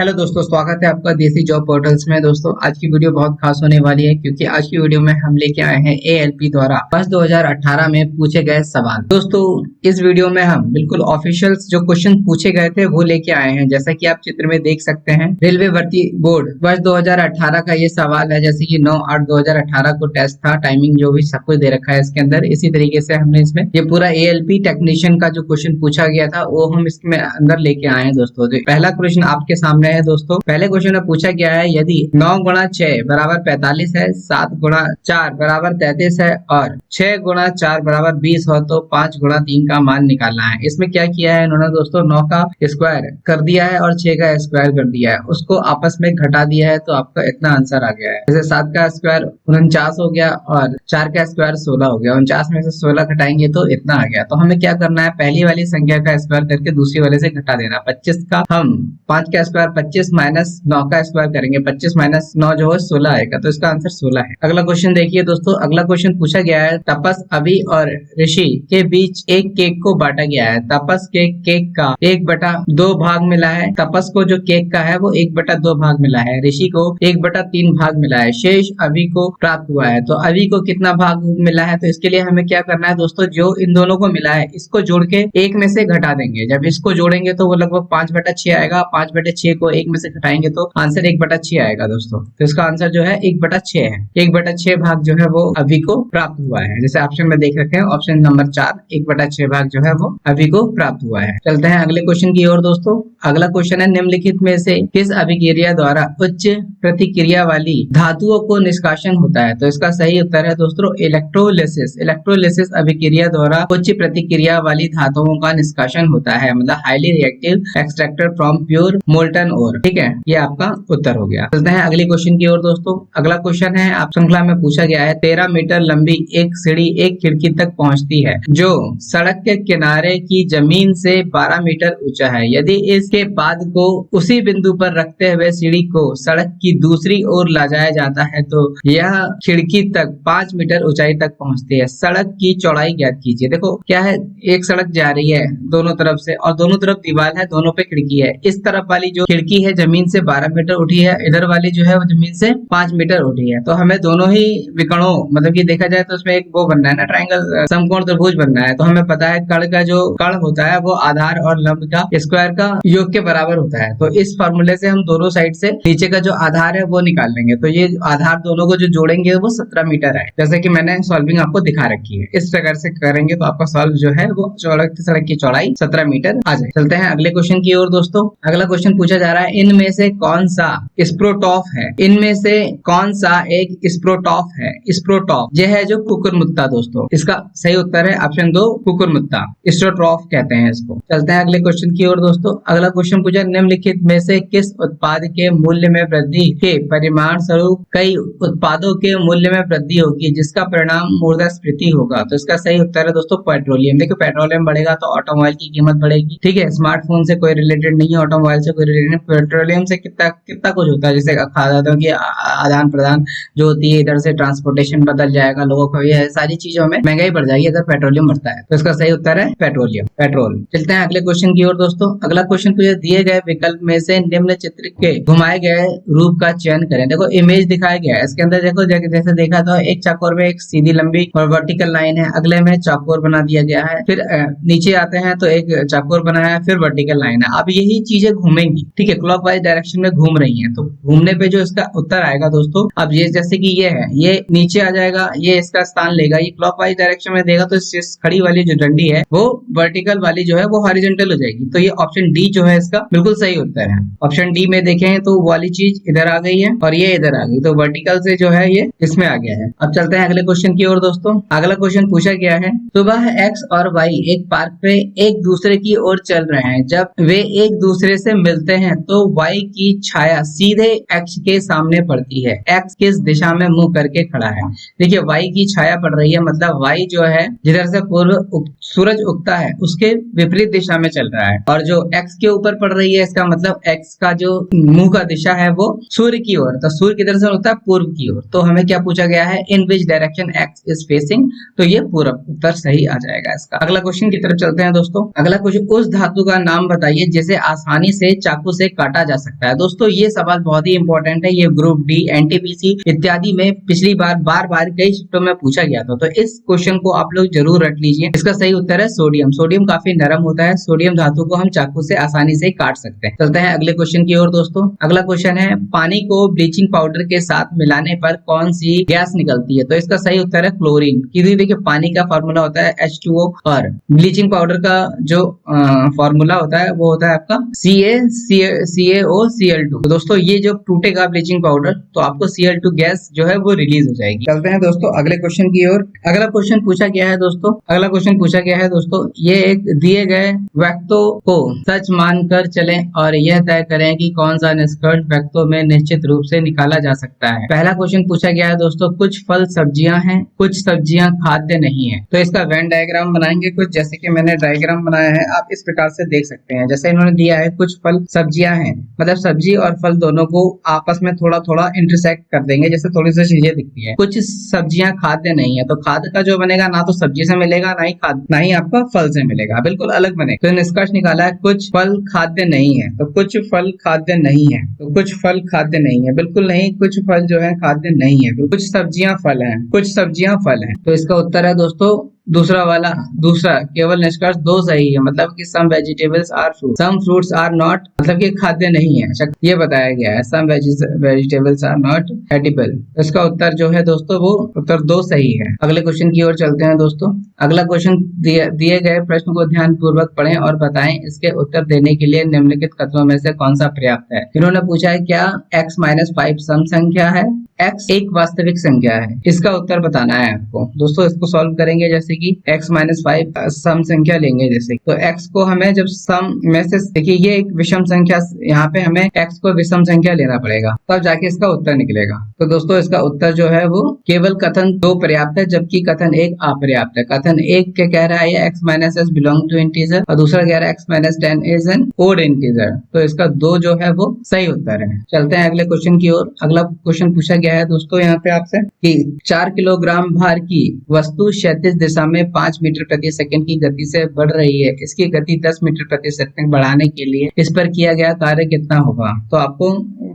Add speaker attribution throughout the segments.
Speaker 1: Hello दोस्तों, स्वागत है आपका देसी जॉब पोर्टल्स में। दोस्तों आज की वीडियो बहुत खास होने वाली है क्योंकि आज की वीडियो में हम लेके आए हैं एएलपी द्वारा वर्ष 2018 में पूछे गए सवाल। दोस्तों इस वीडियो में हम बिल्कुल ऑफिशियल जो क्वेश्चन पूछे गए थे वो लेके आए हैं। जैसा कि आप चित्र में देख सकते हैं, रेलवे भर्ती बोर्ड वर्ष 2018 का ये सवाल है। जैसे कि 9/8/2018 को टेस्ट था, टाइमिंग जो भी सब कुछ दे रखा है इसके अंदर। इसी तरीके से हमने इसमें ये पूरा एएलपी टेक्नीशियन का जो क्वेश्चन पूछा गया था वो हम इसमें अंदर लेके आए हैं। दोस्तों पहला क्वेश्चन आपके सामने है। दोस्तों पहले क्वेश्चन में पूछा गया है, यदि 9 गुणा 6 बराबर 45 है, 7 गुणा 4 बराबर 33 है और 6 गुणा 4 बराबर 20 हो तो 5 गुणा 3 का मान निकालना है। इसमें क्या किया है इन्होंने दोस्तों, 9 का स्क्वायर कर दिया है और 6 का स्क्वायर कर दिया है, उसको आपस में घटा दिया है तो आपका इतना आंसर आ गया है। जैसे 7 का स्क्वायर 49 हो गया और 4 का स्क्वायर 16 हो गया। 49 में से 16 घटाएंगे तो इतना आ गया। तो हमें क्या करना है, पहली वाली संख्या का स्क्वायर करके दूसरी वाले से घटा देना। 25 का हम 5 का स्क्वायर 25 माइनस 9 का स्क्वायर करेंगे, 25 माइनस 9 जो है 16 आएगा, तो इसका आंसर 16 है। अगला क्वेश्चन देखिए दोस्तों, अगला क्वेश्चन पूछा गया है, तपस, अभी और ऋषि के बीच एक केक को बांटा गया है। तपस के केक का 1/2 भाग मिला है। तपस को जो केक का है वो 1/2 भाग मिला है। ऋषि को 1/3 भाग मिला है। शेष अभी को प्राप्त हुआ है। तो अभी को कितना भाग मिला है, तो इसके लिए हमें क्या करना है दोस्तों, जो इन दोनों को मिला है इसको जोड़ के एक में से घटा देंगे। जब इसको जोड़ेंगे तो वो लगभग 5/6 आएगा। 5/6 को एक में से घटाएंगे तो आंसर 1/6 आएगा दोस्तों। तो इसका आंसर जो है 1/6 है। 1/6 भाग जो है वो अभी को प्राप्त हुआ है। जैसे ऑप्शन में देख रखे हैं, ऑप्शन नंबर 4, 1/6 भाग जो है वो अभी को प्राप्त हुआ है। चलते हैं अगले क्वेश्चन की ओर दोस्तों। अगला क्वेश्चन है, निम्नलिखित में से किस अभिक्रिया द्वारा उच्च प्रतिक्रिया वाली धातुओं को निष्कासन होता है। तो इसका सही उत्तर है दोस्तों इलेक्ट्रोलिसिस। इलेक्ट्रोलिसिस अभिक्रिया द्वारा उच्च प्रतिक्रिया वाली धातुओं का निष्कासन होता है, मतलब highly reactive extracted from pure molten ore. ठीक है, ये आपका उत्तर हो गया। चलते हैं अगली क्वेश्चन की ओर दोस्तों। अगला क्वेश्चन है, आप श्रृंखला में पूछा गया है, 13 मीटर लंबी एक सीढ़ी एक खिड़की तक पहुंचती है जो सड़क के किनारे की जमीन से 12 मीटर ऊंचा है। यदि इसके पाद को उसी बिंदु पर रखते हुए सीढ़ी को सड़क की दूसरी ओर ले जाया जाता है तो यह खिड़की तक 5 मीटर ऊंचाई तक पहुंचती है। सड़क की चौड़ाई ज्ञात कीजिए। देखो क्या है, एक सड़क जा रही है दोनों तरफ से और दोनों तरफ दीवार है, दोनों पे खिड़की है। इस तरफ वाली जो खिड़की है जमीन से 12 मीटर उठी है, इधर वाली जो है वो जमीन से 5 मीटर उठी है। तो हमें दोनों ही विकर्णों, मतलब कि देखा जाए तो उसमें एक वो बनना है ना, ट्रायंगल, समकोण त्रिभुज बनना है। तो हमें पता है कर्ण का जो कर्ण होता है वो आधार और लंब का स्क्वायर का योग के बराबर होता है। तो इस फॉर्मूले से हम दोनों साइड से नीचे का जो आधार है वो निकाल लेंगे। तो ये आधार दोनों को जो जोड़ेंगे वो 17 मीटर है, जैसे कि मैंने सॉल्विंग आपको दिखा रखी है। इस प्रकार से करेंगे तो आपका सॉल्व जो है वो सड़क की चौड़ाई 17 मीटर आ जाए। चलते हैं अगले क्वेश्चन की ओर दोस्तों। अगला क्वेश्चन पूछा जा रहा है, इनमें से कौन सा स्प्रोटॉफ है। इनमें से कौन सा एक स्प्रोटॉफ है। स्प्रोटॉफ यह है जो कुकुरमुत्ता दोस्तों। इसका सही उत्तर है ऑप्शन 2 कुकुरमुत्ता, स्प्रोटॉफ कहते हैं इसको। चलते हैं अगले क्वेश्चन की ओर दोस्तों। अगला क्वेश्चन पूछा, निम्नलिखित में से किस उत्पाद के मूल्य में वृद्धि के परिमाण स्वरूप कई उत्पादों के मूल्य में वृद्धि होगी जिसका परिणाम मुद्रास्फीति होगा। तो इसका सही उत्तर है दोस्तों पेट्रोलियम। देखो पेट्रोलियम बढ़ेगा तो ऑटोमोबाइल की कीमत बढ़ेगी। ठीक है, स्मार्टफोन से कोई रिलेटेड नहीं है, ऑटोमोबाइल से कोई रिलेटेड नहीं, पेट्रोलियम से कितना कुछ होता है। जैसे खाद्यान्नों की आदान प्रदान जो होती है, इधर से ट्रांसपोर्टेशन बदल जाएगा लोगों को, ये सारी चीजों में महंगाई बढ़ जाएगी अगर पेट्रोलियम बढ़ता है। तो इसका सही उत्तर है पेट्रोलियम, पेट्रोल। चलते हैं अगले क्वेश्चन की ओर दोस्तों। अगला क्वेश्चन पूछा, दिए गए विकल्प में से निम्न चित्र के घुमाए गए रूप का चयन करें। देखो इमेज दिखाया गया है, इसके अंदर देखो जैसे देखा तो एक चौकोर में एक सीधी लंबी और वर्टिकल लाइन है, अगले में चौकोर बना दिया गया है, फिर नीचे आते हैं तो एक चौकोर बनाया है, फिर वर्टिकल लाइन है। अब यही चीजें घूमेंगी, ठीक है, क्लॉकवाइज डायरेक्शन में घूम रही हैं। तो घूमने पे जो इसका उत्तर आएगा दोस्तों, अब ये जैसे कि ये है, ये नीचे आ जाएगा, ये इसका स्थान लेगा, ये क्लॉकवाइज डायरेक्शन में देगा तो इस खड़ी वाली जो डंडी है वो वर्टिकल वाली जो है वो हॉरिजॉन्टल हो जाएगी। तो ये ऑप्शन डी जो है इसका बिल्कुल सही उत्तर है। ऑप्शन डी में देखें तो वाली चीज इधर आ गई है और ये इधर आ गई, तो वर्टिकल से जो है ये इसमें आ गया है। अब चलते हैं अगले क्वेश्चन की ओर दोस्तों। अगला क्वेश्चन पूछा गया है, सुबह एक्स और वाई एक पार्क पे एक दूसरे की ओर चल रहे हैं। जब वे एक दूसरे से मिलते हैं तो वाई की छाया सीधे एक्स के सामने पड़ती है। एक्स किस दिशा में मुंह करके खड़ा है। देखिए वाई की छाया पड़ रही है, मतलब वाई जो है जिधर से पूर्व सूरज उगता है उसके विपरीत दिशा में चल रहा है, और जो एक्स के ऊपर पड़ रही है इसका मतलब एक्स का जो मुंह का दिशा है वो सूर्य की ओर। तो सूर्य किधर से उगता है, पूर्व की ओर। तो हमें क्या पूछा गया है, in which direction X is facing, तो ये पूर्व, उत्तर सही आ जाएगा इसका। अगला क्वेश्चन की तरफ चलते हैं दोस्तों। अगला क्वेश्चन, उस धातु का नाम बताइए जिसे आसानी से चाकू से काटा जा सकता है। दोस्तों ये सवाल बहुत ही इंपॉर्टेंट है, ये ग्रुप डी, एनटीपीसी इत्यादि में पिछली बार बार कई शिफ्टों में पूछा गया था, तो इस क्वेश्चन को आप लोग जरूर रट लीजिए। इसका सही उत्तर है सोडियम। सोडियम काफी नरम होता है, सोडियम धातु को हम चाकू से आसानी से काट सकते हैं। चलते हैं अगले क्वेश्चन की ओर दोस्तों। अगला क्वेश्चन है पानी को ब्लीचिंग पाउडर के साथ मिलाने पर कौन सी गैस निकलती है? तो इसका सही उत्तर है क्लोरीन। क्योंकि देखिए पानी का फॉर्मूला होता है H2O और ब्लीचिंग पाउडर का जो फॉर्मूला होता है वो होता है आपका CaCaOCl2। तो दोस्तों ये जो टूटेगा ब्लीचिंग पाउडर तो आपको Cl2 गैस जो है वो रिलीज हो जाएगी। चलते हैं दोस्तों अगले क्वेश्चन की ओर। अगला क्वेश्चन पूछा गया है दोस्तों, ये एक दिए गए वक्तों को सच मानकर चलें और यह तय करें कि कौन सा निष्कर्ष वक्तों में निश्चित रूप से निकाला जा सकता है। पहला क्वेश्चन पूछा गया है दोस्तों, कुछ फल सब्जियां हैं, कुछ सब्जियां खाद्य नहीं है। तो इसका वेन डायग्राम बनाएंगे कुछ, जैसे कि मैंने डायग्राम बनाया है, आप इस प्रकार से देख सकते हैं। जैसे इन्होंने दिया है कुछ फल सब्जियां हैं, मतलब सब्जी और फल दोनों को आपस में थोड़ा थोड़ा इंटरसेक्ट कर देंगे, जैसे थोड़ी सी चीजें दिखती है। कुछ सब्जियां खाद्य नहीं है, तो खाद्य का जो बनेगा ना तो सब्जी से मिलेगा ना ही आपका फल से मिलेगा, बिल्कुल अलग बनेगा। तो निष्कर्ष निकाला है कुछ फल खाद्य नहीं है, तो कुछ फल खाद्य नहीं है, तो कुछ फल खाद्य नहीं है, बिल्कुल नहीं, कुछ फल जो है खाद्य नहीं है। कुछ सब्जियां फल हैं, कुछ सब्जियां फल हैं, तो इसका उत्तर है दोस्तों दूसरा केवल निष्कर्ष दो सही है, मतलब कि some vegetables are fruit, some fruits are not, मतलब कि खाद्य नहीं है, ये बताया गया है। Some vegetables are not edible, इसका उत्तर जो है दोस्तों वो उत्तर दो सही है। अगले क्वेश्चन की ओर चलते हैं दोस्तों। अगला क्वेश्चन दिए गए प्रश्न को ध्यान पूर्वक पढ़ें और बताएं इसके उत्तर देने के लिए निम्नलिखित कथनों में से कौन सा पर्याप्त है। इन्होंने पूछा है क्या x-5 सम संख्या है, x एक वास्तविक संख्या है, इसका उत्तर बताना है आपको। दोस्तों इसको सॉल्व करेंगे, जैसे कि x-5 सम संख्या लेंगे, जैसे तो x को हमें जब सम में से, देखिए ये एक विषम संख्या, यहाँ पे हमें x को विषम संख्या लेना पड़ेगा तब जाके इसका उत्तर निकलेगा। तो दोस्तों इसका उत्तर जो है वो केवल कथन 2 पर्याप्त है, जबकि कथन 1 अपर्याप्त है। कथन 1 के कह रहा है x-s बिलोंग टू इंटीजर और दूसरा कह रहा है x-10 is an odd integer, तो इसका 2 जो है वो सही उत्तर है। चलते हैं अगले क्वेश्चन की ओर। अगला क्वेश्चन पूछा गया है दोस्तों यहाँ पे आपसे कि 4 किलोग्राम भार की वस्तु क्षैतिज दिशा में 5 मीटर प्रति सेकंड की गति से बढ़ रही है, इसकी गति 10 मीटर प्रति सेकंड बढ़ाने के लिए इस पर किया गया कार्य कितना होगा? तो आपको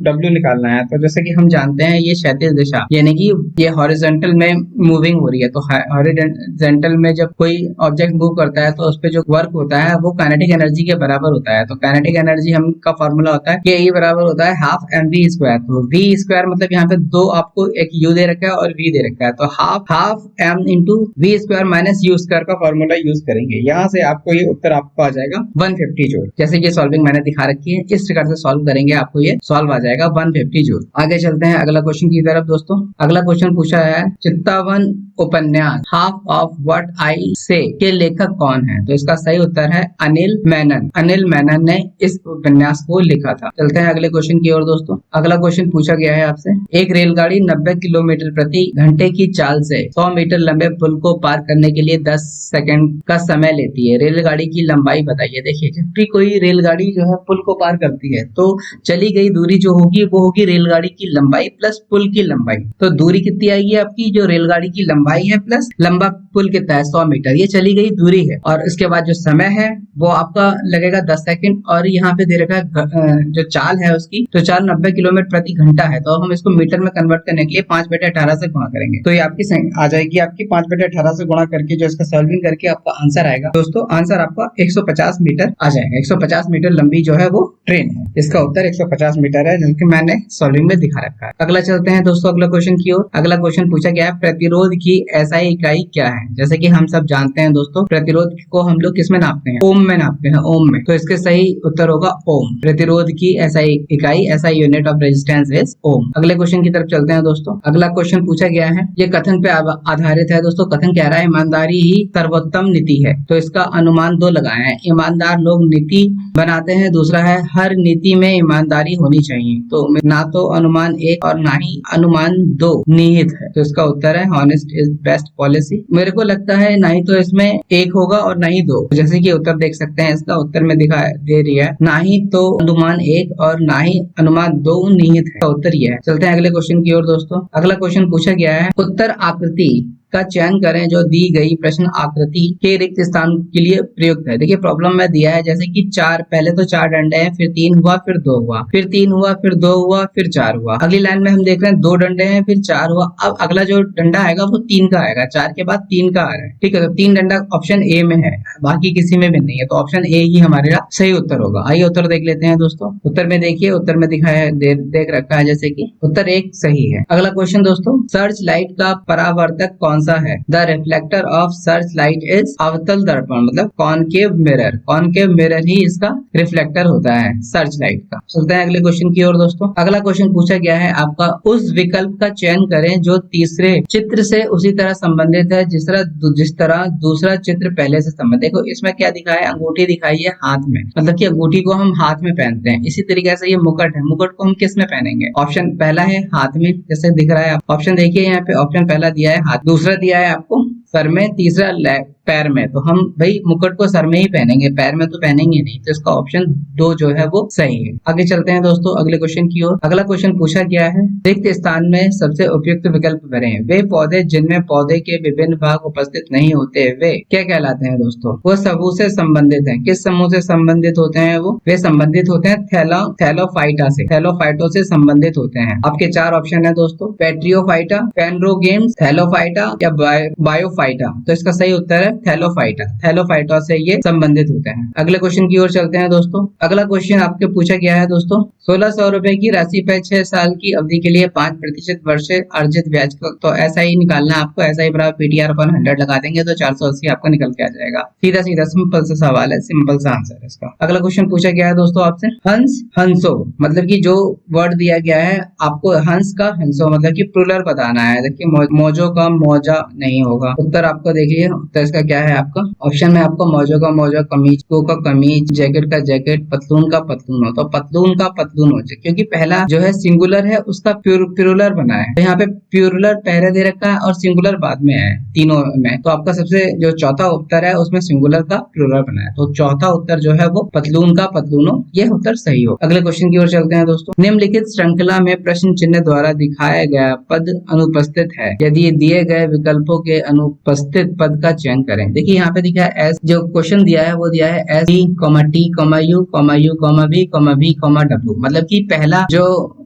Speaker 1: W निकालना है। तो जैसे कि हम जानते हैं ये क्षैतिज दिशा यानी कि ये हॉरिजॉन्टल में मूविंग हो रही है, तो हॉरिजॉन्टल में जब कोई ऑब्जेक्ट मूव करता है तो उस पे जो वर्क होता है वो काइनेटिक एनर्जी के बराबर होता है। तो काइनेटिक एनर्जी हम का फॉर्मूला होता है कि ये बराबर होता है हाफ mv²। तो v² मतलब यहाँ पे 2 आपको एक u दे रखा है और v दे रखा है, तो half m into v² minus u² का फॉर्मूला यूज करेंगे। यहाँ से आपको ये उत्तर आपको आ जाएगा 150 जूल। जैसे कि सॉल्विंग मैंने दिखा रखी है, इस प्रकार से सॉल्व करेंगे आपको ये सॉल्व आ जाएगा 150 जूल। आगे चलते हैं अगला क्वेश्चन की तरफ दोस्तों। अगला क्वेश्चन पूछा है चित्तावन उपन्यास हाफ ऑफ व्हाट आई से के लेखक कौन है? तो इसका सही उत्तर है अनिल मेनन। अनिल मेनन ने इस उपन्यास को लिखा था। चलते हैं अगले क्वेश्चन की ओर दोस्तों। अगला क्वेश्चन पूछा गया है आपसे, एक रेलगाड़ी 90 किलोमीटर प्रति घंटे की चाल से 100 मीटर लंबे पुल को पार करने के लिए 10 सेकंड का समय लेती है, रेलगाड़ी की लंबाई बताइए। देखिए जब भी कोई रेलगाड़ी जो है पुल को पार करती है तो चली गई दूरी जो होगी वो होगी रेलगाड़ी की लंबाई प्लस पुल की लंबाई। तो दूरी कितनी आएगी आपकी, जो रेलगाड़ी की लंबाई है प्लस लंबा पुल कितना है 100 मीटर, ये चली गई दूरी है। और इसके बाद जो समय है वो आपका लगेगा 10 सेकंड, और यहाँ पे दे रखा है जो चाल है उसकी, तो चाल 90 किलोमीटर प्रति घंटा है, तो हम इसको मीटर में कन्वर्ट करने के लिए 5/18 से गुणा करेंगे, तो ये आपकी आ जाएगी आपकी 5/18 से गुणा करके जो इसका सॉल्विंग करके आपका आंसर आएगा दोस्तों, आंसर आपका 150 मीटर आ जाएगा। 150 मीटर लंबी जो है वो ट्रेन है, इसका उत्तर 150 मीटर है, जो कि मैंने सॉल्विंग में दिखा रखा है। अगला चलते हैं दोस्तों अगला क्वेश्चन की ओर। अगला क्वेश्चन पूछा गया है प्रतिरोध की SI इकाई क्या है? जैसे कि हम सब जानते हैं दोस्तों प्रतिरोध को हम लोग किसमें नापते हैं, ओम में नापते हैं, ओम में, तो इसके सही उत्तर होगा ओम। प्रतिरोध की SI इकाई, SI unit of resistance is ohm. अगले क्वेश्चन की तरफ चलते हैं दोस्तों। अगला क्वेश्चन पूछा गया है, ये कथन पे आधारित है दोस्तों। कथन कह रहा है ईमानदारी ही सर्वोत्तम नीति है, तो इसका अनुमान 2 लगाए हैं। ईमानदार लोग नीति बनाते हैं, दूसरा है हर नीति में ईमानदारी होनी चाहिए। तो ना तो अनुमान 1 और ना ही अनुमान 2 निहित है, तो इसका उत्तर है हॉनेस्ट इज बेस्ट पॉलिसी। मेरे को लगता है ना ही तो इसमें 1 होगा और ना ही 2, जैसे कि उत्तर देख सकते हैं, इसका उत्तर में दिखा दे रही है ना ही तो अनुमान 1 और ना ही अनुमान 2 निहित है, उत्तर यह है। चलते हैं अगले क्वेश्चन की ओर दोस्तों। अगला क्वेश्चन पूछा गया है उत्तर आकृति का चयन करें जो दी गई प्रश्न आकृति के रिक्त स्थान के लिए प्रयुक्त है। देखिए प्रॉब्लम में दिया है जैसे कि चार, पहले तो 4 डंडे हैं, फिर 3 हुआ, फिर 2 हुआ, फिर 3 हुआ, फिर 2 हुआ, फिर 4 हुआ। अगली लाइन में हम देख रहे हैं 2 डंडे हैं, फिर 4 हुआ। अब अगला जो डंडा आएगा वो 3 का आएगा, 4 के बाद 3 का आ रहा है। ठीक है, तो 3 डंडा ऑप्शन ए में है, बाकी किसी में भी नहीं है, तो ऑप्शन ए ही हमारा सही उत्तर होगा। आइए उत्तर देख लेते हैं दोस्तों। उत्तर में देखिए, उत्तर में दिखाया है, देख रखा है जैसे कि उत्तर 1 सही है। अगला क्वेश्चन दोस्तों, सर्च लाइट का परावर्तक कौन सा है? The reflector of search light is अवतल दर्पण, मतलब कॉनकेव मिरर। कॉनकेव मिरर ही इसका रिफ्लेक्टर होता है सर्च लाइट का। चलते हैं अगले क्वेश्चन की ओर दोस्तों। अगला क्वेश्चन पूछा गया है आपका, उस विकल्प का चयन करें जो तीसरे चित्र से उसी तरह संबंधित है जिस तरह दूसरा चित्र पहले से संबंधित। देखो इसमें क्या दिखा है, अंगूठी दिखाई है हाथ में, मतलब कि अंगूठी को हम हाथ में पहनते हैं। इसी तरीके से ये मुकुट है, मुकुट को हम किस में पहनेंगे? ऑप्शन पहला है हाथ में, जैसे दिख रहा है। ऑप्शन देखिए यहाँ पे, ऑप्शन पहला दिया है हाथ, दूसरा दिया है आपको सर में, तीसरा पैर में। तो हम भाई मुकुट को सर में ही पहनेंगे, पैर में तो पहनेंगे नहीं, तो इसका ऑप्शन 2 जो है वो सही है। आगे चलते हैं दोस्तों अगले क्वेश्चन की ओर। अगला क्वेश्चन पूछा गया है, रिक्त स्थान में सबसे उपयुक्त विकल्प भरें। वे पौधे जिनमें पौधे के विभिन्न भाग उपस्थित नहीं होते वे क्या कहलाते हैं दोस्तों? वो समूह से संबंधित है। किस समूह से संबंधित होते हैं वो? वे संबंधित होते हैं थैलोफाइटा से, थैलोफाइटो से संबंधित होते हैं। आपके 4 ऑप्शन है दोस्तों, पेट्रियोफाइटा, पेनरोगेम्स, थैलोफाइटा या बायोफाइटा। तो इसका सही उत्तर है थैलोफाइटा। थैलोफाइटा से ये संबंधित होते हैं। अगले क्वेश्चन की ओर चलते हैं दोस्तों। अगला क्वेश्चन आपके पूछा गया है दोस्तों, 1600 रुपए की राशि पर 6 साल की अवधि के लिए 5% वर्ष अर्जित ब्याज को, तो ऐसा ही निकालना है आपको। ऐसा ही बराबर पीटीआर पर 100 लगा देंगे तो 480 आपको निकल के आ जाएगा। सीधा सीधा सिंपल सा सवाल है, सिंपल सा आंसर है इसका। अगला क्वेश्चन पूछा गया है दोस्तों आपसे, हंस हंसो, मतलब कि जो वर्ड दिया गया है आपको हंस का हंसो मतलब कि प्लूरल बताना है। देखिए मौजों का मौजा नहीं होगा। उत्तर आपको देखिए, उत्तर इसका क्या है आपका? ऑप्शन में आपको मौजों का मौजा, कमीज का कमीज, जैकेट का जैकेट, पतलून का पतलून हो, तो पतलून का पतलून हो जाए, क्योंकि पहला जो है सिंगुलर है उसका प्लूरल बना है। तो यहाँ पे प्लूरल पहले दे रखा है और सिंगुलर बाद में है तीनों में। तो आपका सबसे जो चौथा उत्तर है उसमें सिंगुलर का प्लूरल बना है, तो चौथा उत्तर जो है वो पतलून का पतलून हो, ये उत्तर सही हो। अगले क्वेश्चन की ओर चलते हैं दोस्तों। निम्नलिखित श्रृंखला में प्रश्न चिन्ह द्वारा दिखाया गया पद अनुपस्थित है, यदि दिए गए विकल्पों के अनुपस्थित पद का चयन करें। देखिए यहाँ पे दिखा है एस, जो क्वेश्चन दिया है वो दिया है S T, T, U, V, W, मतलब कि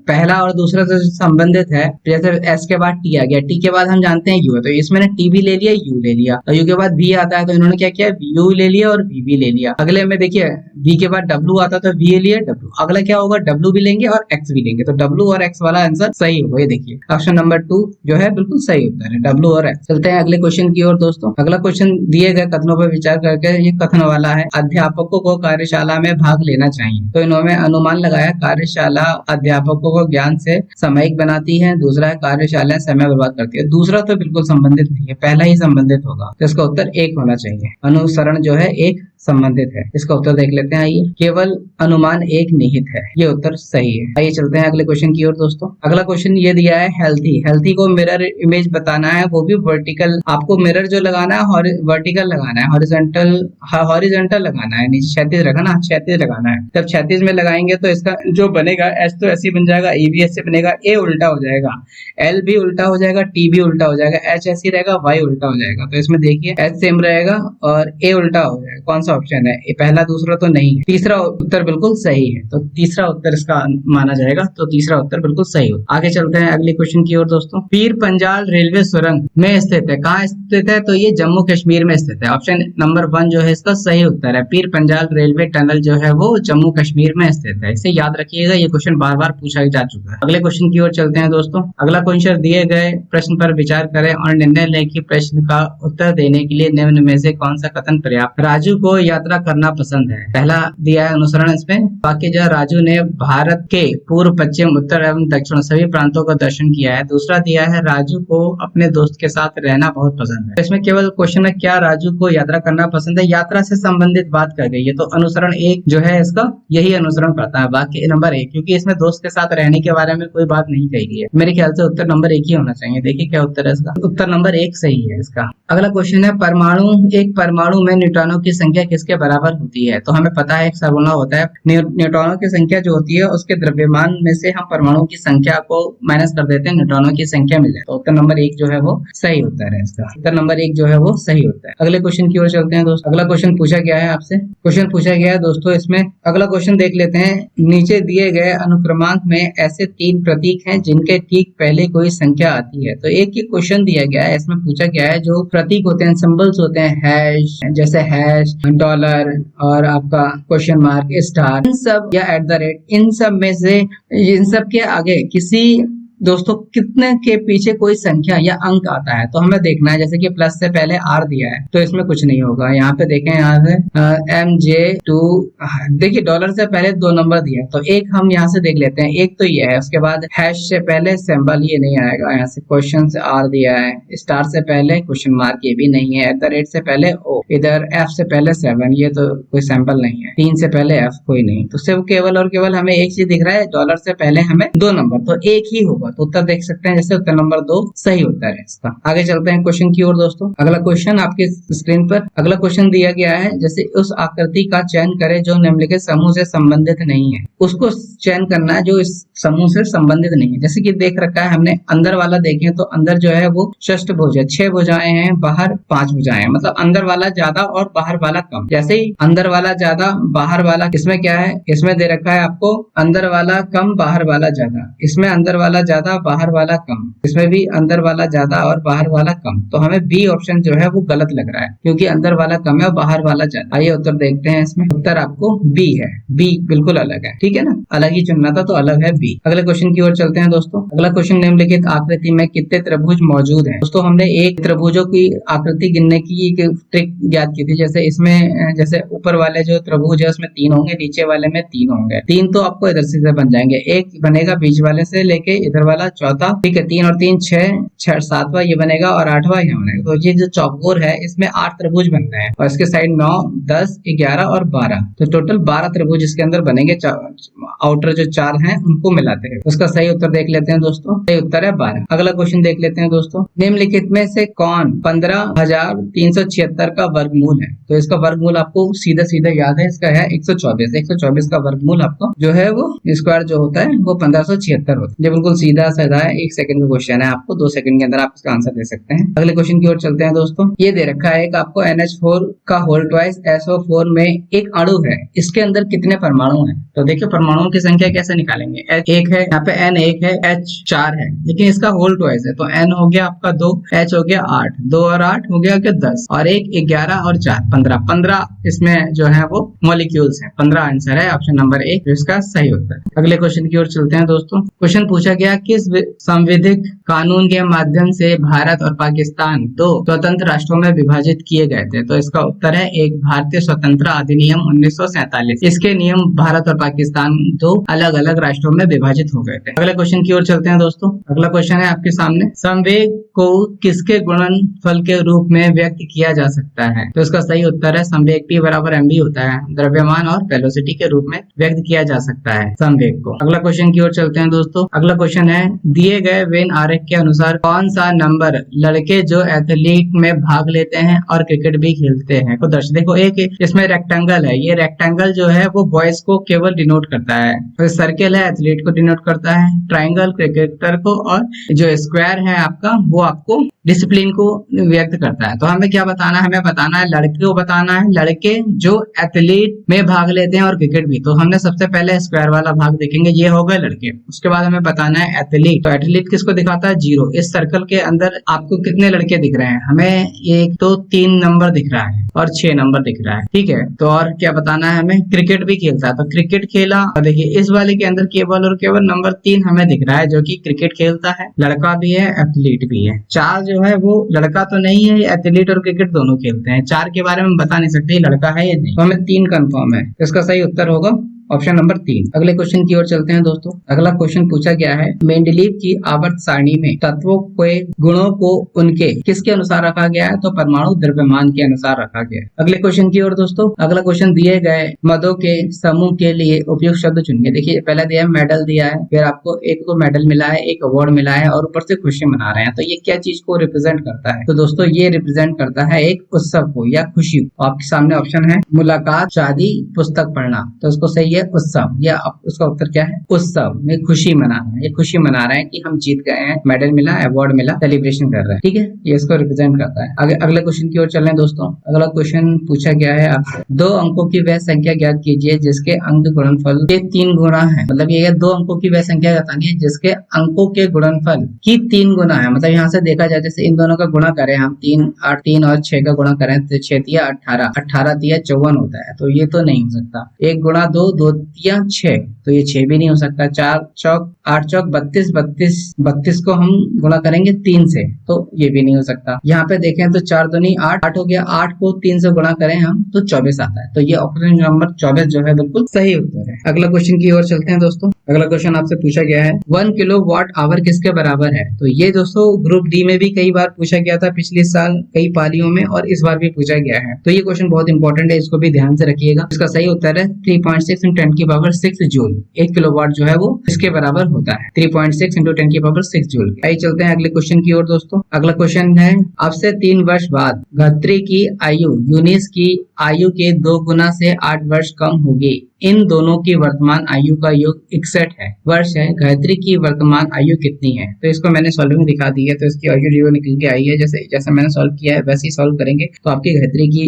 Speaker 1: पहला और दूसरा से संबंधित है। जैसे एस के बाद टी आ गया, टी के बाद हम जानते हैं यू है, तो इसमें ने टी भी ले लिया, यू ले लिया, और यू के बाद वी आता है तो इन्होंने क्या किया, यू ले लिया और वी भी ले लिया। अगले में देखिए वी के बाद डब्ल्यू आता तो वी लिया डब्ल्यू, अगला क्या होगा, डब्ल्यू भी लेंगे और एक्स भी लेंगे, तो डब्ल्यू और एक्स वाला आंसर सही होगा। ये देखिए ऑप्शन नंबर 2 जो है बिल्कुल सही उत्तर है, डब्ल्यू और एक्स। चलते हैं अगले क्वेश्चन की ओर दोस्तों। अगला क्वेश्चन दिए गए कथनों पर विचार करके, ये कथन वाला है, अध्यापकों को कार्यशाला में भाग लेना चाहिए। तो इन्होंने अनुमान लगाया, कार्यशाला अध्यापकों को ज्ञान से सामयिक बनाती है। दूसरा है कार्यशाला समय बर्बाद करती है। दूसरा तो बिल्कुल संबंधित नहीं है, पहला ही संबंधित होगा, तो इसका उत्तर 1 होना चाहिए। अनुसरण जो है 1 संबंधित है, इसका उत्तर देख लेते हैं। आइए, केवल अनुमान 1 निहित है, ये उत्तर सही है। आइए चलते हैं अगले क्वेश्चन की ओर दोस्तों। अगला क्वेश्चन ये दिया है, हेल्थी को मिरर इमेज बताना है, वो भी वर्टिकल। आपको मिरर जो लगाना है वर्टिकल लगाना है, हॉरिजॉन्टल लगाना है, नीचे क्षैतिज रखना, क्षैतिज लगाना है। जब क्षैतिज में लगाएंगे तो इसका जो बनेगा एच तो ऐसे बन जाएगा, ए भी ऐसे बनेगा, ए उल्टा हो जाएगा, एल भी उल्टा हो जाएगा, टी भी उल्टा हो जाएगा, एच ऐसी रहेगा, वाई उल्टा हो जाएगा। तो इसमें देखिए एच सेम रहेगा और ए उल्टा हो जाएगा। कौन सा ऑप्शन है? ये पहला दूसरा तो नहीं है, तीसरा उत्तर बिल्कुल सही है, तो तीसरा उत्तर इसका माना जाएगा, तो तीसरा उत्तर बिल्कुल सही हो। आगे चलते हैं अगले क्वेश्चन की ओर दोस्तों। पीर पंजाल रेलवे सुरंग में स्थित है, कहाँ स्थित है? तो ये जम्मू कश्मीर में स्थित है। ऑप्शन नंबर 1 जो है इसका सही उत्तर है, पीर पंजाल रेलवे टनल जो है वो जम्मू कश्मीर में स्थित है। इसे याद रखिएगा, ये क्वेश्चन बार बार पूछा जा चुका है। अगले क्वेश्चन की ओर चलते हैं दोस्तों। अगला क्वेश्चन, दिए गए प्रश्न पर विचार करें और निर्णय लें कि प्रश्न का उत्तर देने के लिए निम्न में से कौन सा कथन पर्याप्त। राजू को यात्रा करना पसंद है। पहला दिया है अनुसरण, इसमें वाक्य जो राजू ने भारत के पूर्व, पश्चिम, उत्तर एवं दक्षिण सभी प्रांतों का दर्शन किया है। दूसरा दिया है राजू को अपने दोस्त के साथ रहना बहुत पसंद है। इसमें केवल क्वेश्चन है क्या राजू को यात्रा करना पसंद है, यात्रा से संबंधित बात कर गई है, तो अनुसरण 1 जो है इसका यही अनुसरण करता है, वाक्य नंबर 1, क्योंकि इसमें दोस्त के साथ रहने के बारे में कोई बात नहीं कही गई है। मेरे ख्याल से उत्तर नंबर 1 ही होना चाहिए। देखिए क्या उत्तर है इसका, उत्तर नंबर 1 सही है इसका। अगला क्वेश्चन है, एक परमाणु में न्यूट्रॉनों की संख्या किसके बराबर होती है? तो हमें पता है एक फार्मूला होता है, न्यूट्रॉनों की संख्या जो होती है उसके द्रव्यमान में से हम परमाणुओं की संख्या को माइनस कर देते हैं, न्यूट्रॉनों की संख्या मिल जाए। तो उत्तर नंबर 1 जो है वो सही उत्तर है इसका। उत्तर नंबर 1 जो है वो सही होता है। अगले क्वेश्चन की ओर चलते हैं दोस्तों। अगला क्वेश्चन पूछा गया है आपसे, क्वेश्चन पूछा गया है दोस्तों इसमें। अगला क्वेश्चन देख लेते हैं। नीचे दिए गए अनुक्रमांक में ऐसे 3 प्रतीक हैं जिनके ठीक पहले कोई संख्या आती है। तो एक ही क्वेश्चन दिया गया है, इसमें पूछा गया है जो प्रतीक होते हैं, सिंबल्स होते हैं, हैश, जैसे हैश, डॉलर और आपका क्वेश्चन मार्क, स्टार, इन सब या एट द रेट, इन सब में से इन सब के आगे किसी दोस्तों कितने के पीछे कोई संख्या या अंक आता है तो हमें देखना है। जैसे कि प्लस से पहले आर दिया है तो इसमें कुछ नहीं होगा। यहाँ पे देखें, यहाँ से MJ2, देखिए डॉलर से पहले 2 नंबर दिया है तो एक हम यहाँ से देख लेते हैं, एक तो ये है। उसके बाद हैश से पहले सिंबल ये नहीं आएगा, यहाँ से क्वेश्चन से आर दिया है, स्टार से पहले क्वेश्चन मार्क ये भी नहीं है, एट द रेट से पहले ओ, इधर एफ से पहले 7, ये तो कोई सैंपल नहीं है, 3 से पहले एफ कोई नहीं। तो सिर्फ केवल और केवल हमें एक चीज दिख रहा है, डॉलर से पहले हमें 2 नंबर, तो एक ही होगा। तो उत्तर देख सकते हैं, जैसे उत्तर नंबर 2 सही उत्तर है इसका। आगे चलते हैं क्वेश्चन की ओर दोस्तों। अगला क्वेश्चन आपके स्क्रीन पर अगला क्वेश्चन दिया गया है, जैसे उस आकृति का चयन करें जो निम्नलिखित समूह से संबंधित नहीं है। उसको चयन करना है जो इस समूह से संबंधित नहीं है। जैसे कि देख रखा है हमने, अंदर वाला देखें तो अंदर जो है वो षष्ठभुज है, 6 भुजाएं हैं, बाहर 5 भुजाएं हैं, मतलब अंदर वाला ज्यादा और बाहर वाला कम। जैसे ही अंदर वाला ज्यादा बाहर वाला, इसमें क्या है, इसमें दे रखा है आपको अंदर वाला कम बाहर वाला ज्यादा, इसमें अंदर वाला ज्यादा बाहर वाला कम, इसमें भी अंदर वाला ज्यादा और बाहर वाला कम। तो हमें बी ऑप्शन जो है वो गलत लग रहा है क्योंकि अंदर वाला कम है और बाहर वाला ज्यादा। आइए उत्तर देखते हैं इसमें। उत्तर आपको बी है, बी बिल्कुल अलग है, ठीक है ना, अलग ही चुनना था तो अलग है बी। अगले क्वेश्चन की ओर चलते हैं दोस्तों। अगला क्वेश्चन, निम्नलिखित आकृति में कितने त्रिभुज मौजूद हैं? दोस्तों हमने एक त्रिभुजों की आकृति गिनने की ट्रिक याद की थी। जैसे इसमें जैसे ऊपर वाले जो त्रिभुज है उसमें 3 होंगे, नीचे वाले में 3 होंगे। 3 तो आपको इधर से बन जाएंगे, एक बनेगा बीच वाले से लेके इधर वाला चौथा, ठीक है, 3 और 3 6, 7वां ये बनेगा और 8वां यहाँ बनेगा। तो ये जो चौकोर है इसमें 8 त्रिभुज बनते हैं और इसके साइड 9, 10, 11 और 12, तो टोटल 12 त्रिभुज इसके अंदर बनेंगे। आउटर जो 4 हैं उनको मिलाते हैं। उसका सही उत्तर देख लेते हैं दोस्तों, सही उत्तर है 12। अगला क्वेश्चन देख लेते हैं दोस्तों। निम्नलिखित में से कौन 15,376 का वर्गमूल है? तो इसका वर्गमूल आपको सीधे सीधे याद है, इसका है 124। 124 का वर्गमूल आपको जो है वो स्क्वायर जो होता है वो 1576 होता है। ये बिल्कुल सीधा साधा है, 1 सेकंड का क्वेश्चन है, आपको 2 सेकंड के अंदर आप इसका आंसर दे सकते हैं। अगले क्वेश्चन की ओर चलते हैं दोस्तों। ये दे रखा है कि आपको NH4 का होल ट्वाइस SO4 में एक अणु है, इसके अंदर कितने परमाणु हैं? तो देखिए परमाणुओं की संख्या कैसे निकालेंगे। एक है यहाँ पे, N 1 है, H 4 है, लेकिन इसका होल ट्वाइस है तो N हो गया आपका 2, H हो गया 8, 2 और 8 हो गया 10 और 1 11 और 4 15 इसमें जो है वो मॉलिक्यूल्स हैं। 15 आंसर है ऑप्शन नंबर 1 इसका सही उत्तर। अगले क्वेश्चन की ओर चलते हैं दोस्तों। क्वेश्चन पूछा गया, किस संविधिक कानून के माध्यम से भारत और पाकिस्तान 2 स्वतंत्र राष्ट्रों में विभाजित किए गए थे? तो इसका उत्तर है एक भारतीय स्वतंत्र अधिनियम 1947। इसके नियम भारत और पाकिस्तान 2 अलग अलग राष्ट्रों में विभाजित हो गए थे। अगले क्वेश्चन की ओर चलते हैं दोस्तों। अगला क्वेश्चन है आपके सामने, संवेग को किसके गुणनफल के रूप में व्यक्त किया जा सकता है? तो इसका सही उत्तर है संवेग P बराबर mv होता है, द्रव्यमान और वेलोसिटी के रूप में व्यक्त किया जा सकता है संवेग को। अगला क्वेश्चन की ओर चलते हैं दोस्तों। अगला क्वेश्चन है, दिए गए वेन आरेख के अनुसार कौन सा नंबर लड़के जो एथलीट में भाग लेते हैं और क्रिकेट भी खेलते हैं को दर्शाते? देखो एक इसमें रेक्टेंगल है, ये रेक्टेंगल जो है वो बॉयज को केवल डिनोट करता है, तो सर्किल है एथलीट को डिनोट करता है, ट्राइंगल क्रिकेटर को, और जो स्क्वायर है आपका वो आपको डिसिप्लिन को व्यक्त करता है। तो हमें क्या बताना है? हमें बताना है लड़के को बताना है, लड़के जो एथलीट में भाग लेते हैं और क्रिकेट भी। तो हमने सबसे पहले स्क्वायर वाला भाग देखेंगे, ये हो गए लड़के। उसके बाद हमें बताना है एथलीट, तो एथलीट किसको दिखाता है? 0। इस सर्कल के अंदर आपको कितने लड़के दिख रहे हैं? हमें 1 2 3 नंबर दिख रहा है और 6 नंबर दिख रहा है, ठीक है। तो और क्या बताना है हमें? क्रिकेट भी खेलता है, तो क्रिकेट खेला, और देखिए इस वाले के अंदर केवल और केवल नंबर 3 हमें दिख रहा है जो कि क्रिकेट खेलता है, लड़का भी है, एथलीट भी है। 4 जो है वो लड़का तो नहीं है, एथलीट और क्रिकेट दोनों खेलते हैं। 4 के बारे में बता नहीं सकते लड़का है या नहीं, तो हमें 3 कंफर्म है। इसका सही उत्तर होगा ऑप्शन नंबर 3। अगले क्वेश्चन की ओर चलते हैं दोस्तों। अगला क्वेश्चन पूछा गया है, मेंडलीव की आवर्त सारणी में तत्वों के गुणों को उनके किसके अनुसार रखा गया है? तो परमाणु द्रव्यमान के अनुसार रखा गया है। अगले क्वेश्चन की ओर दोस्तों। अगला क्वेश्चन दिए गए मदों के समूह के लिए उपयुक्त शब्द चुनिए। देखिए पहला दिया है मेडल दिया है, फिर आपको एक तो मेडल मिला है, एक अवार्ड मिला है और ऊपर से खुशी मना रहे हैं। तो ये क्या चीज को रिप्रेजेंट करता है? तो दोस्तों ये रिप्रेजेंट करता है एक उत्सव को या खुशी को। आपके सामने ऑप्शन है मुलाकात, शादी, पुस्तक पढ़ना। तो उसको सही है उत्सव, या उसका उत्तर क्या है? उत्सव में खुशी मनाना। ये खुशी मना रहे हैं कि हम जीत गए हैं, मेडल मिला, अवार्ड मिला, सेलिब्रेशन कर रहे हैं। ठीक है, ये इसको रिप्रेजेंट करता है। अगले क्वेश्चन की ओर चल रहे हैं दोस्तों। अगला क्वेश्चन पूछा गया है, आप 2 अंकों की वह संख्या ज्ञात कीजिए जिसके अंक गुणनफल के 3 गुना है। मतलब ये 2 अंकों की वह संख्या बतानी है जिसके अंकों के गुणनफल की 3 गुना है। मतलब यहाँ से देखा जाए, जैसे इन दोनों का गुणा करें हम, 3 8 3 और 6 का गुणा करें तो 6 तिया 18, 18 तिया 54 होता है। तो ये तो नहीं हो सकता। 1 गुणा 2, 2 तिया 6, तो ये 6 भी नहीं हो सकता। 4 चौक 8 चौक 32, 32 को हम गुणा करेंगे 3 से, तो ये भी नहीं हो सकता। यहाँ पे देखें तो 4 दूनी 8, 8 हो गया। 8 को 3 से गुणा करें हम तो 24 आता है। तो ये ऑप्शन नंबर 24 जो है बिल्कुल सही उत्तर है। अगला क्वेश्चन की ओर चलते हैं दोस्तों। अगला क्वेश्चन आपसे पूछा गया है, 1 किलोवाट आवर किसके बराबर है? तो ये दोस्तों ग्रुप डी में भी कई बार पूछा गया था, पिछले साल कई पालियों में, और इस बार भी पूछा गया है। तो ये क्वेश्चन बहुत इंपॉर्टेंट है, इसको भी ध्यान से रखिएगा। इसका सही उत्तर है 3.6 × 10⁻6 जूल। 1 किलोवाट जो है वो इसके बराबर होता है, 3.6 × 10⁻6 जूल। आइए चलते हैं अगले क्वेश्चन की ओर दोस्तों। अगला क्वेश्चन है, अब से 3 वर्ष बाद घत्री की आयु यूनिस की आयु के 2 गुना से 8 वर्ष कम होगी। इन दोनों की वर्तमान आयु का योग 61 है वर्ष है। गायत्री की वर्तमान आयु कितनी है? तो इसको मैंने सॉल्व में दिखा दी है। तो इसकी आयु जो निकल के आई है, जैसे मैंने सॉल्व किया है वैसे ही सॉल्व करेंगे तो आपकी गायत्री की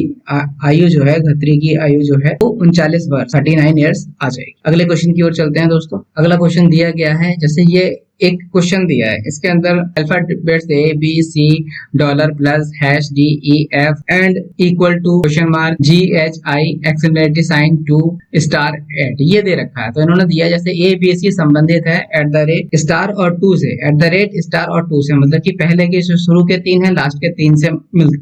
Speaker 1: आयु जो है, घत्री की आयु जो है वो 39 वर्ष 39 ईयर्स आ जाएगी। अगले क्वेश्चन की ओर चलते हैं दोस्तों। अगला क्वेश्चन दिया गया है, जैसे ये एक क्वेश्चन दिया है, इसके अंदर alphabets A B C $+ D E F and equal to $G H I exclamatory sign 2 star 8 ये दे रखा है। तो इन्होंने दिया जैसे A B C संबंधित है @ स्टार और 2 से, @ स्टार और 2 से, मतलब कि पहले के शुरू के 3 है, लास्ट के 3 से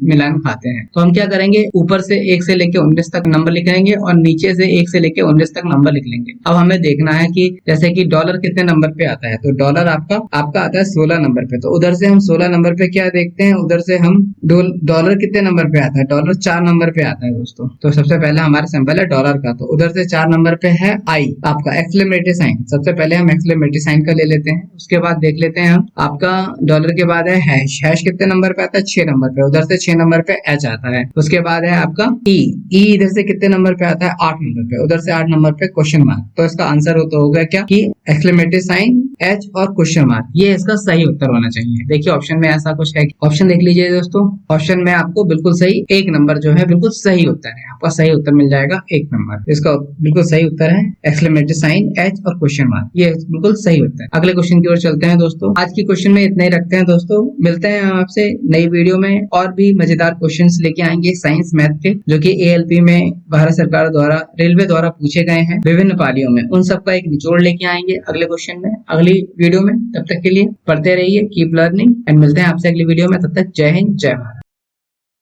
Speaker 1: मिलान खाते हैं। तो हम क्या करेंगे, ऊपर से 1 से लेके 19 तक नंबर लिखेंगे और नीचे से 1 से लेके 19 तक नंबर लिख लेंगे। अब हमें देखना है कि जैसे कि डॉलर कितने नंबर पे आता है, तो डॉलर आपका आता है 16 नंबर पे। तो उधर से हम 16 नंबर पे क्या देखते हैं, उधर से हम डॉलर कितने नंबर पे आता है, डॉलर 4 नंबर पे आता है दोस्तों। तो सबसे पहले हमारा सैंपल है डॉलर का, तो उधर से 4 नंबर पे है आई आपका एक्सक्लेमेटरी साइन। सबसे पहले हम एक्सक्लेमेटरी साइन का ले लेते हैं। उसके बाद देख लेते हैं हम आपका डॉलर के बाद है हैश। हैश कितने नंबर पे आता है, 6 नंबर पे, उधर से 6 नंबर पे एच आता है। उसके बाद है आपका ई इधर से कितने नंबर पे आता है, 8 नंबर पे, उधर से 8 नंबर पे क्वेश्चन मार्क। तो इसका आंसर हो गया क्या कि एक्सक्लेमेटरी साइन एच और क्वेश्चन मार्क, ये इसका सही उत्तर होना चाहिए। देखिए ऑप्शन में ऐसा कुछ है, ऑप्शन देख लीजिए दोस्तों। ऑप्शन में आपको बिल्कुल सही 1 नंबर जो है बिल्कुल सही उत्तर है, आपका सही उत्तर मिल जाएगा 1 नंबर। इसका बिल्कुल सही उत्तर है एक्सक्लेमेटरी साइन एच और क्वेश्चन मार्क, ये बिल्कुल सही उत्तर है। अगले क्वेश्चन की ओर चलते हैं दोस्तों। आज की क्वेश्चन में इतना ही रखते हैं दोस्तों, मिलते हैं आपसे नई वीडियो में और भी मजेदार क्वेश्चन लेके आएंगे साइंस मैथ के, जो की ALP में भारत सरकार द्वारा रेलवे द्वारा पूछे गए हैं विभिन्न पालियों में। उन सबका एक निचोड़ लेके आएंगे अगले क्वेश्चन में, अगली वीडियो में। तब तक के लिए पढ़ते रहिए, कीप लर्निंग, एंड मिलते हैं आपसे अगली वीडियो में। तब तक जय हिंद, जय भारत।